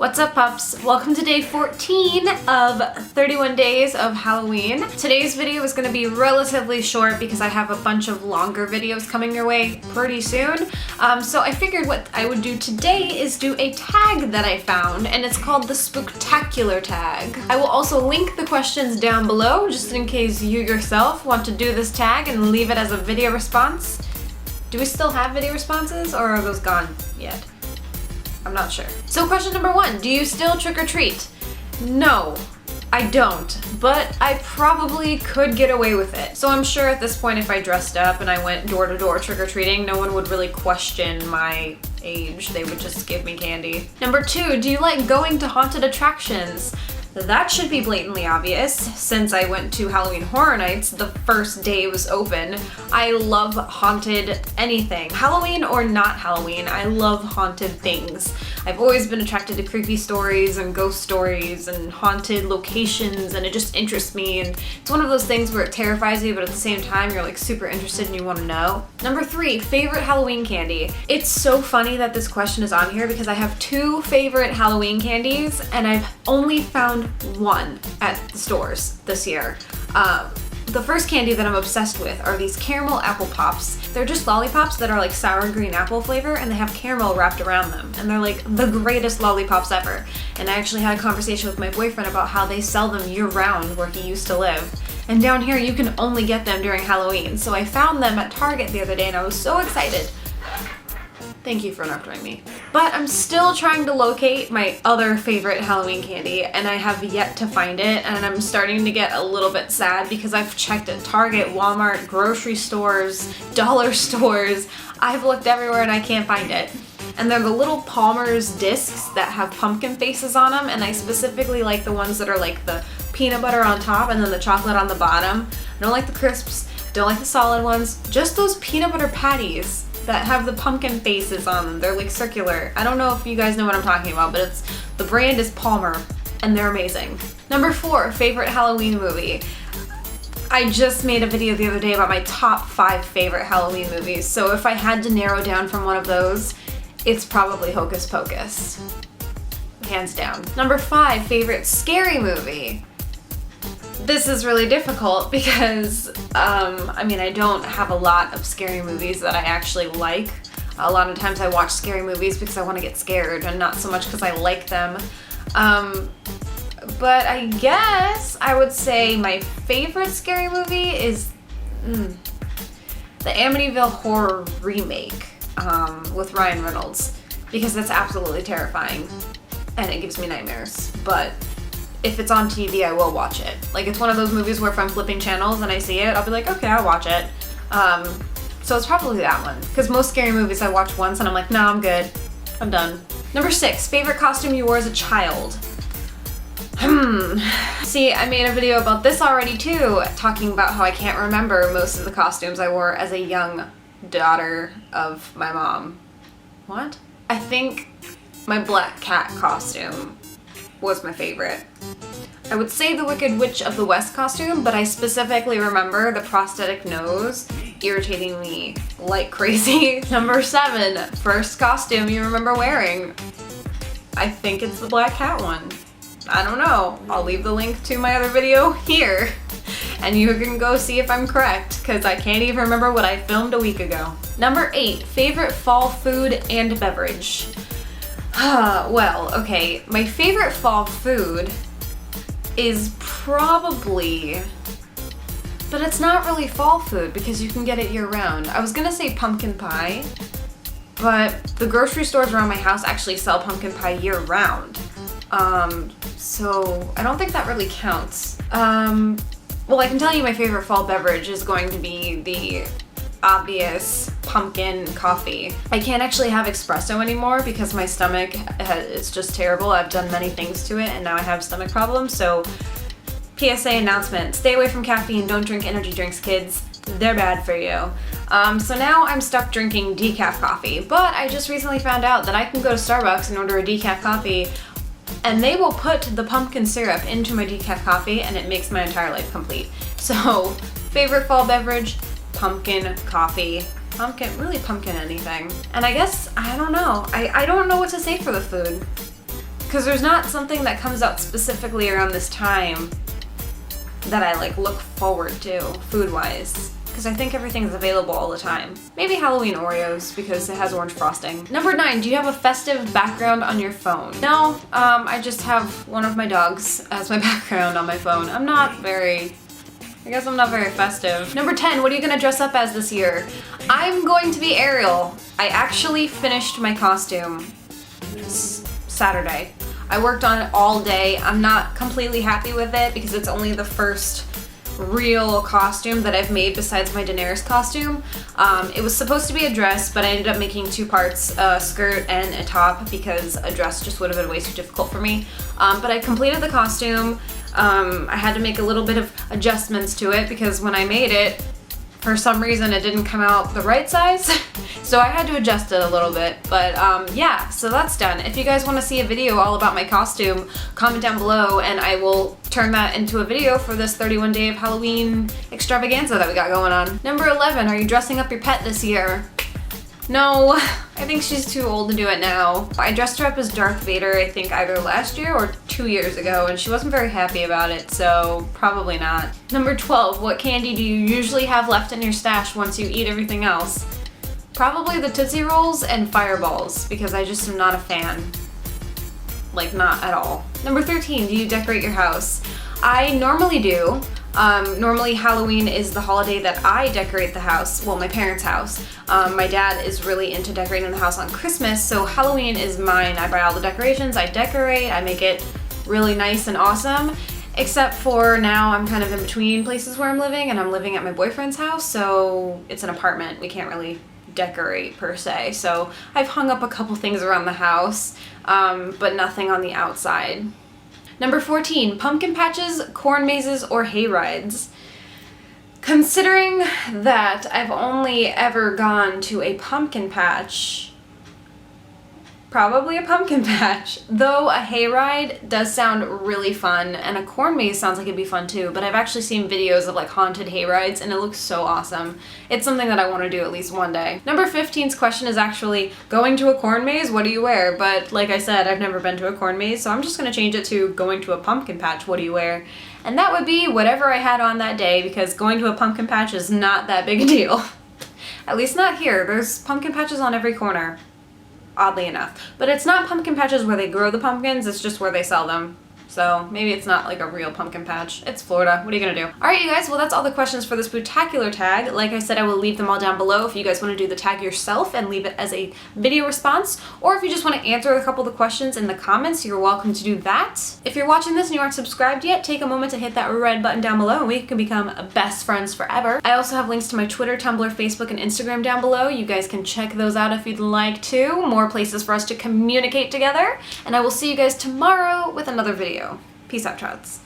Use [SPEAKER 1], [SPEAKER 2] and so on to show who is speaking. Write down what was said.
[SPEAKER 1] What's up, pups? Welcome to day 14 of 31 days of Halloween. Today's video is going to be relatively short because I have a bunch of longer videos coming your way pretty soon. So I figured what I would do today is do a tag that I found, and it's called the Spooktacular Tag. I will also link the questions down below just in case you yourself want to do this tag and leave it as a video response. Do we still have video responses, or are those gone yet? I'm not sure. So question number 1, do you still trick or treat? No, I don't, but I probably could get away with it. So I'm sure at this point if I dressed up and I went door to door trick or treating, no one would really question my age. They would just give me candy. Number 2, do you like going to haunted attractions? That should be blatantly obvious since I went to Halloween Horror Nights the first day it was open. I love haunted anything. Halloween or not Halloween, I love haunted things. I've always been attracted to creepy stories and ghost stories and haunted locations, and it just interests me, and it's one of those things where it terrifies you but at the same time you're like super interested and you want to know. Number 3, favorite Halloween candy. It's so funny that this question is on here because I have 2 favorite Halloween candies and I've only found one at the stores this year. The first candy that I'm obsessed with are these caramel apple pops. They're just lollipops that are like sour green apple flavor and they have caramel wrapped around them, and they're like the greatest lollipops ever. And I actually had a conversation with my boyfriend about how they sell them year-round where he used to live. And down here you can only get them during Halloween. So I found them at Target the other day and I was so excited. Thank you for not doing me. But I'm still trying to locate my other favorite Halloween candy and I have yet to find it, and I'm starting to get a little bit sad because I've checked at Target, Walmart, grocery stores, dollar stores. I've looked everywhere and I can't find it. And they're the little Palmer's discs that have pumpkin faces on them, and I specifically like the ones that are like the peanut butter on top and then the chocolate on the bottom. I don't like the crisps, don't like the solid ones, just those peanut butter patties that have the pumpkin faces on them. They're like circular. I don't know if you guys know what I'm talking about, but the brand is Palmer and they're amazing. Number 4, favorite Halloween movie. I just made a video the other day about my top 5 favorite Halloween movies, so if I had to narrow down from one of those, it's probably Hocus Pocus. Hands down. Number 5, favorite scary movie. This is really difficult because, I don't have a lot of scary movies that I actually like. A lot of times I watch scary movies because I want to get scared and not so much because I like them. But I guess I would say my favorite scary movie is the Amityville Horror remake with Ryan Reynolds, because that's absolutely terrifying and it gives me nightmares. But if it's on TV, I will watch it. Like, it's one of those movies where if I'm flipping channels and I see it, I'll be like, okay, I'll watch it. So it's probably that one. Because most scary movies I watch once and I'm like, nah, I'm good. I'm done. Number 6, favorite costume you wore as a child. See, I made a video about this already too, talking about how I can't remember most of the costumes I wore as a young daughter of my mom. What? I think my black cat costume was my favorite. I would say the Wicked Witch of the West costume, but I specifically remember the prosthetic nose irritating me like crazy. Number 7, first costume you remember wearing. I think it's the black cat one. I don't know. I'll leave the link to my other video here and you can go see if I'm correct, because I can't even remember what I filmed a week ago. Number 8, favorite fall food and beverage. Well, okay, my favorite fall food is probably, but it's not really fall food because you can get it year-round. I was gonna say pumpkin pie, but the grocery stores around my house actually sell pumpkin pie year-round. So I don't think that really counts. Well, I can tell you my favorite fall beverage is going to be the obvious pumpkin coffee. I can't actually have espresso anymore because my stomach, it's just terrible. I've done many things to it and now I have stomach problems. So PSA announcement, stay away from caffeine, don't drink energy drinks, kids. They're bad for you. So now I'm stuck drinking decaf coffee, but I just recently found out that I can go to Starbucks and order a decaf coffee and they will put the pumpkin syrup into my decaf coffee and it makes my entire life complete. So favorite fall beverage, pumpkin coffee. Pumpkin anything. And I guess, I don't know. I don't know what to say for the food. because there's not something that comes out specifically around this time that I like look forward to food-wise. Because I think everything's available all the time. Maybe Halloween Oreos because it has orange frosting. Number 9, do you have a festive background on your phone? No, I just have one of my dogs as my background on my phone. I guess I'm not very festive. Number 10, what are you gonna dress up as this year? I'm going to be Ariel. I actually finished my costume Saturday. I worked on it all day. I'm not completely happy with it because it's only the first real costume that I've made besides my Daenerys costume. It was supposed to be a dress, but I ended up making 2 parts, a skirt and a top, because a dress just would have been way too difficult for me. But I completed the costume. I had to make a little bit of adjustments to it because when I made it, for some reason it didn't come out the right size. So I had to adjust it a little bit, but yeah, so that's done. If you guys want to see a video all about my costume, comment down below and I will turn that into a video for this 31 day of Halloween extravaganza that we got going on. Number 11, are you dressing up your pet this year? No, I think she's too old to do it now. I dressed her up as Darth Vader, I think either last year or 2 years ago, and she wasn't very happy about it, so probably not. Number 12, what candy do you usually have left in your stash once you eat everything else? Probably the Tootsie Rolls and Fireballs, because I just am not a fan. Like, not at all. Number 13, do you decorate your house? I normally do. Normally Halloween is the holiday that I decorate the house, well, my parents' house. My dad is really into decorating the house on Christmas, so Halloween is mine. I buy all the decorations, I decorate, I make it really nice and awesome. Except for now I'm kind of in between places where I'm living, and I'm living at my boyfriend's house, so it's an apartment. We can't really decorate per se. So I've hung up a couple things around the house, but nothing on the outside. Number 14, pumpkin patches, corn mazes, or hay rides. Considering that I've only ever gone to a pumpkin patch, probably a pumpkin patch. Though a hayride does sound really fun, and a corn maze sounds like it'd be fun too, but I've actually seen videos of like haunted hayrides and it looks so awesome. It's something that I want to do at least one day. Number 15's question is actually, going to a corn maze, what do you wear? But like I said, I've never been to a corn maze, so I'm just going to change it to going to a pumpkin patch, what do you wear? And that would be whatever I had on that day, because going to a pumpkin patch is not that big a deal. At least not here. There's pumpkin patches on every corner. Oddly enough. But it's not pumpkin patches where they grow the pumpkins, it's just where they sell them. So maybe it's not like a real pumpkin patch. It's Florida. What are you gonna do? Alright you guys, well that's all the questions for this Spooktacular tag. Like I said, I will leave them all down below if you guys want to do the tag yourself and leave it as a video response. Or if you just want to answer a couple of the questions in the comments, you're welcome to do that. If you're watching this and you aren't subscribed yet, take a moment to hit that red button down below and we can become best friends forever. I also have links to my Twitter, Tumblr, Facebook, and Instagram down below. You guys can check those out if you'd like to. More places for us to communicate together. And I will see you guys tomorrow with another video. Peace out, Trouts.